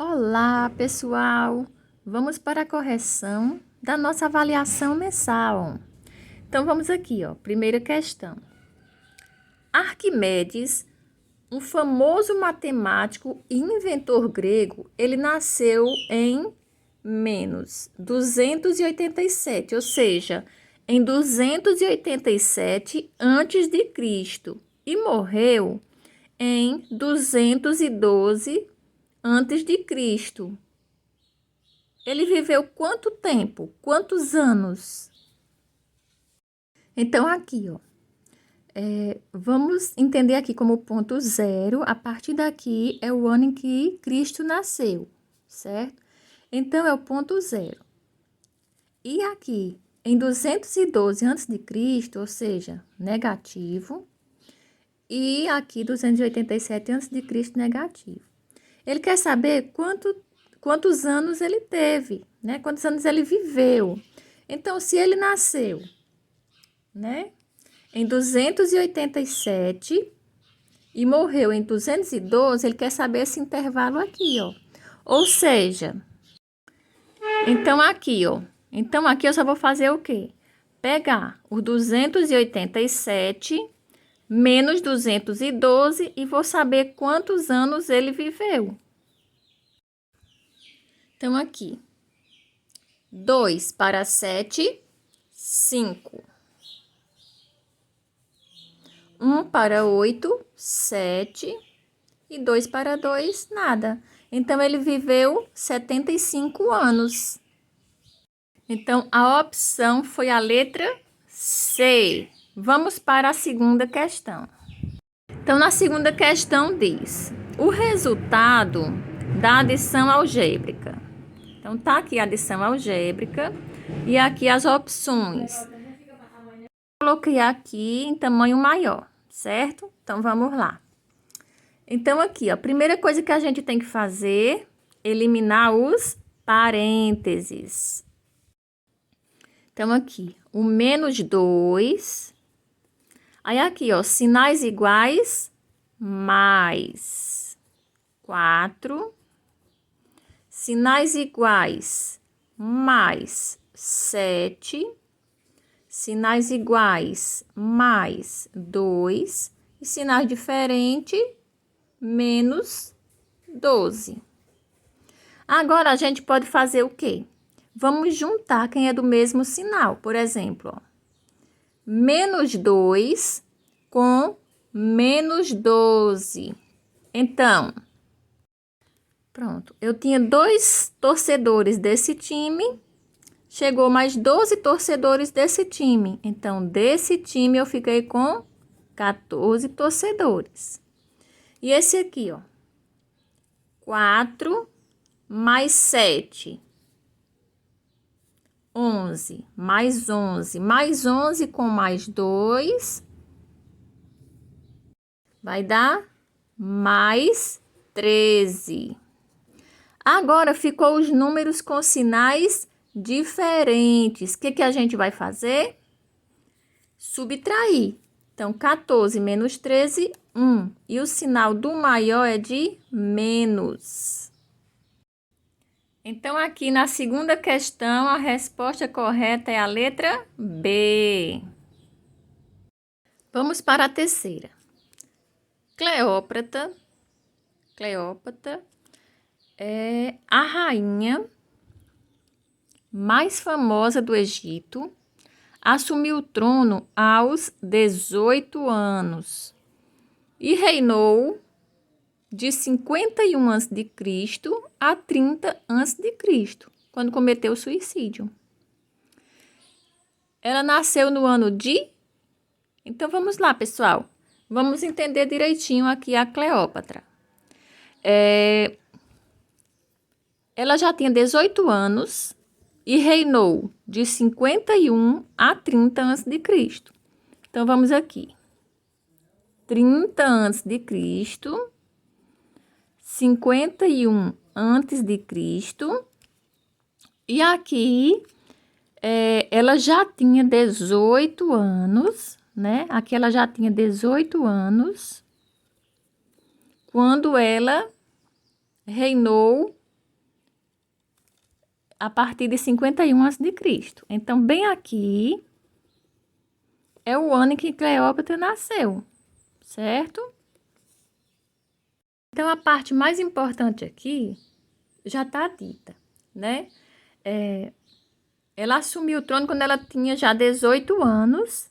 Olá, pessoal! Vamos para a correção da nossa avaliação mensal. Então, vamos aqui, ó. Primeira questão. Arquimedes, um famoso matemático e inventor grego, ele nasceu em menos 287, ou seja, em 287 antes de Cristo, e morreu em 212 antes de Cristo. Ele viveu quanto tempo? Quantos anos? Então, aqui, ó. Vamos entender aqui como ponto zero. A partir daqui é o ano em que Cristo nasceu, certo? Então, é o ponto zero. E aqui, em 212 a.C., ou seja, negativo. E aqui, 287 a.C., negativo. Ele quer saber quantos anos ele teve, né? Quantos anos ele viveu. Então, se ele nasceu, né, em 287 e morreu em 212, ele quer saber esse intervalo aqui, ó. Ou seja, então aqui, ó. Então, aqui eu só vou fazer o quê? Pegar o 287 menos 212 e vou saber quantos anos ele viveu. Então, aqui, 2 para 7, 5. 1 para 8, 7. E 2 para 2, nada. Então, ele viveu 75 anos. Então, a opção foi a letra C. Vamos para a segunda questão. Então, na segunda questão diz: o resultado da adição algébrica. Então, tá aqui a adição algébrica e aqui as opções. Coloquei aqui em tamanho maior, certo? Então, vamos lá. Então, aqui, ó, a primeira coisa que a gente tem que fazer é eliminar os parênteses. Então, aqui, o menos 2. Aí, aqui, ó, sinais iguais, mais 4. Sinais iguais, mais 7. Sinais iguais, mais 2. E sinais diferentes, menos 12. Agora, a gente pode fazer o quê? Vamos juntar quem é do mesmo sinal. Por exemplo, ó, menos 2 com menos 12. Então, pronto. Eu tinha 2 torcedores desse time. Chegou mais 12 torcedores desse time. Então, desse time eu fiquei com 14 torcedores. E esse aqui, ó. 4 mais 7. 11. Mais 11. Mais 11 com mais 2. Vai dar mais 13. Agora, ficou os números com sinais diferentes. O que a gente vai fazer? Subtrair. Então, 14 menos 13, 1. E o sinal do maior é de menos. Então, aqui na segunda questão, a resposta correta é a letra B. Vamos para a terceira. Cleópatra é a rainha mais famosa do Egito. Assumiu o trono aos 18 anos e reinou de 51 a.C. a 30 a.C., quando cometeu suicídio. Ela nasceu no ano de... Então, vamos lá, pessoal. Vamos entender direitinho aqui a Cleópatra. Ela já tinha 18 anos e reinou de 51 a 30 a.C. Então, vamos aqui. 30 a.C., 51 a.C. E aqui, ela já tinha 18 anos, né? Aqui ela já tinha 18 anos quando ela reinou a partir de 51 a.C. Então, bem aqui é o ano em que Cleópatra nasceu, certo? Então, a parte mais importante aqui já está dita, né? Ela assumiu o trono quando ela tinha já 18 anos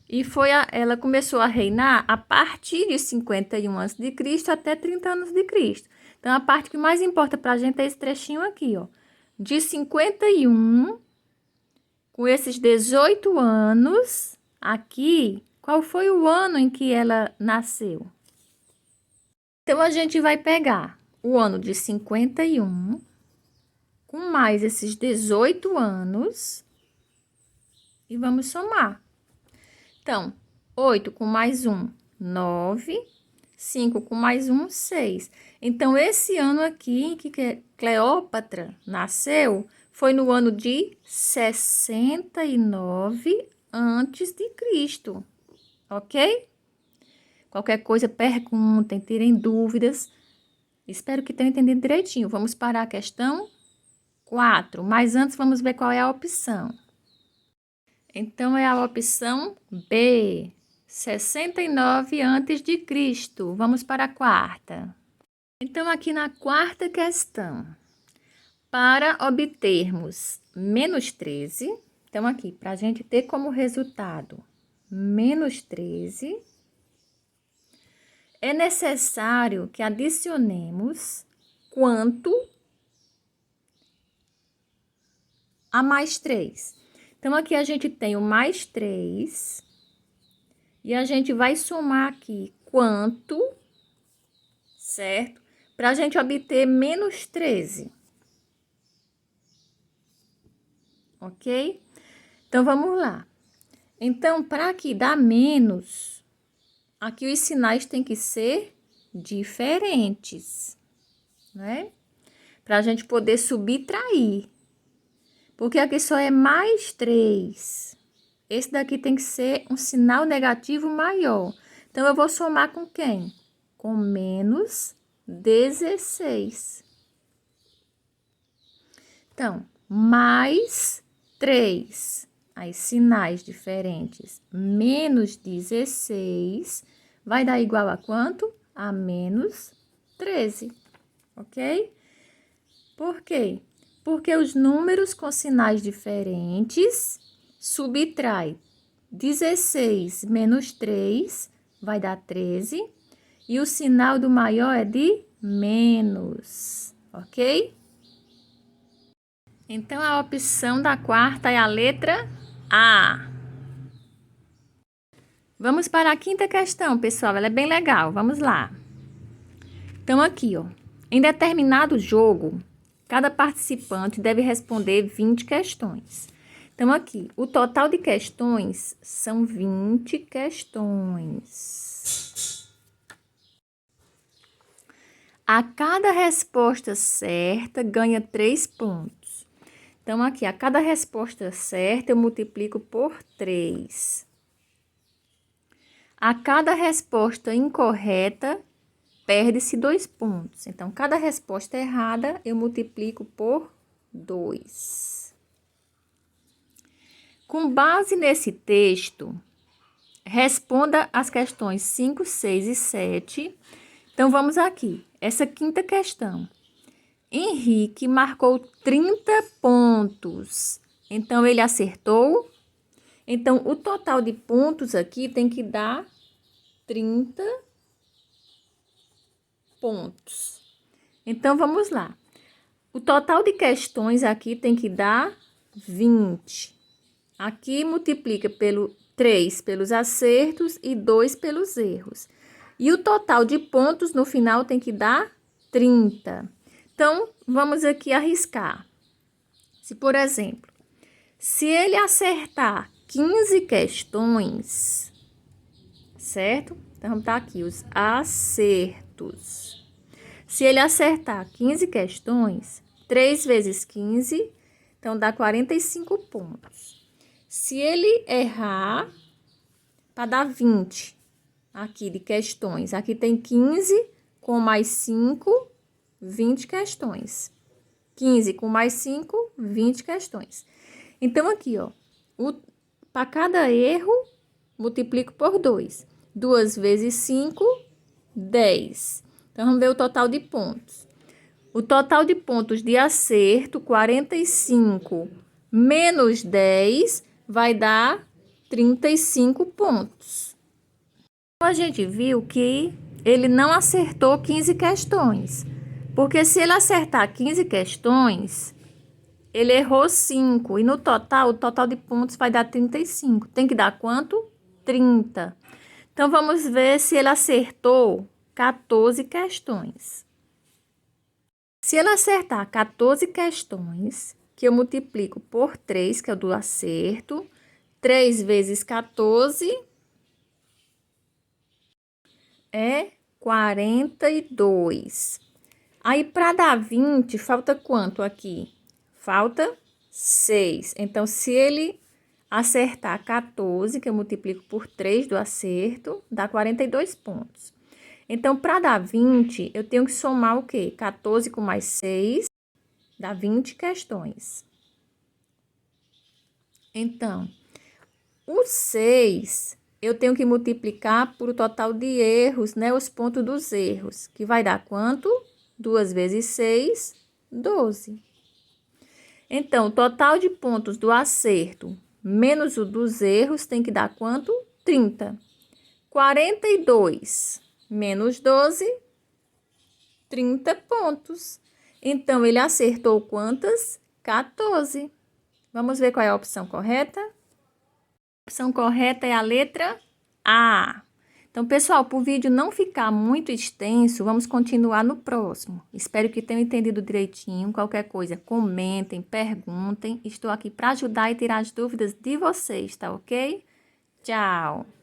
e ela começou a reinar a partir de 51 a.C. até 30 anos de Cristo. Então, a parte que mais importa para a gente é esse trechinho aqui, ó. De 51, com esses 18 anos, aqui, qual foi o ano em que ela nasceu? Então, a gente vai pegar o ano de 51, com mais esses 18 anos, e vamos somar. Então, 8 com mais 1, 9. 5 com mais 1, 6. Então, esse ano aqui em que Cleópatra nasceu foi no ano de 69 antes de Cristo, ok? Qualquer coisa, perguntem, tirem dúvidas. Espero que tenham entendido direitinho. Vamos para a questão 4, mas antes vamos ver qual é a opção. Então, é a opção B, 69 antes de Cristo. Vamos para a quarta. Então, aqui na quarta questão, para obtermos menos 13, então aqui, para a gente ter como resultado menos 13, é necessário que adicionemos quanto a mais 3. Então, aqui a gente tem o mais 3 e a gente vai somar aqui quanto, certo? Para a gente obter menos 13. Ok? Então, vamos lá. Então, para que dá menos, aqui os sinais têm que ser diferentes, né? Para a gente poder subtrair. Porque aqui só é mais 3. Esse daqui tem que ser um sinal negativo maior. Então, eu vou somar com quem? Com menos 16. Então, mais 3. Aí, sinais diferentes. Menos 16 vai dar igual a quanto? A menos 13, ok? Por quê? Porque os números com sinais diferentes subtrai 16 menos 3 vai dar 13. E o sinal do maior é de menos, ok? Então, a opção da quarta é a letra A. Vamos para a quinta questão, pessoal. Ela é bem legal. Vamos lá. Então, aqui, ó. Em determinado jogo, cada participante deve responder 20 questões. Então, aqui, o total de questões são 20 questões. A cada resposta certa, ganha 3 pontos. Então, aqui, a cada resposta certa, eu multiplico por 3. A cada resposta incorreta, perde-se 2 pontos. Então, cada resposta errada, eu multiplico por 2. Com base nesse texto, responda as questões 5, 6 e 7. Então, vamos aqui. Essa quinta questão. Henrique marcou 30 pontos. Então, ele acertou. Então, o total de pontos aqui tem que dar 30 pontos. Então, vamos lá. O total de questões aqui tem que dar 20. Aqui multiplica pelo 3 pelos acertos e 2 pelos erros. E o total de pontos no final tem que dar 30. Então, vamos aqui arriscar. Se, por exemplo, se ele acertar 15 questões, certo? Então, tá aqui os acertos. Se ele acertar 15 questões, 3 vezes 15, então dá 45 pontos. Se ele errar, para dar 20 aqui de questões, aqui tem 15 com mais 5, 20 questões. 15 com mais 5, 20 questões. Então, aqui, ó, para cada erro, multiplico por 2. 2 vezes 5, 10. Então, vamos ver o total de pontos. O total de pontos de acerto, 45 menos 10, vai dar 35 pontos. Então, a gente viu que ele não acertou 15 questões. Porque se ele acertar 15 questões, ele errou 5. E no total, o total de pontos vai dar 35. Tem que dar quanto? 30. Então, vamos ver se ele acertou 14 questões. Se ele acertar 14 questões, que eu multiplico por 3, que é o do acerto, 3 vezes 14 é 42. Aí, para dar 20, falta quanto aqui? Falta 6. Então, se ele acertar 14, que eu multiplico por 3 do acerto, dá 42 pontos. Então, para dar 20, eu tenho que somar o quê? 14 com mais 6, dá 20 questões. Então, o 6, eu tenho que multiplicar por o total de erros, né? Os pontos dos erros, que vai dar quanto? 2 vezes 6, 12. Então, o total de pontos do acerto menos o dos erros tem que dar quanto? 30. 42 menos 12, 30 pontos. Então, ele acertou quantas? 14. Vamos ver qual é a opção correta? A opção correta é a letra A. Então, pessoal, para o vídeo não ficar muito extenso, vamos continuar no próximo. Espero que tenham entendido direitinho. Qualquer coisa, comentem, perguntem. Estou aqui para ajudar e tirar as dúvidas de vocês, tá ok? Tchau!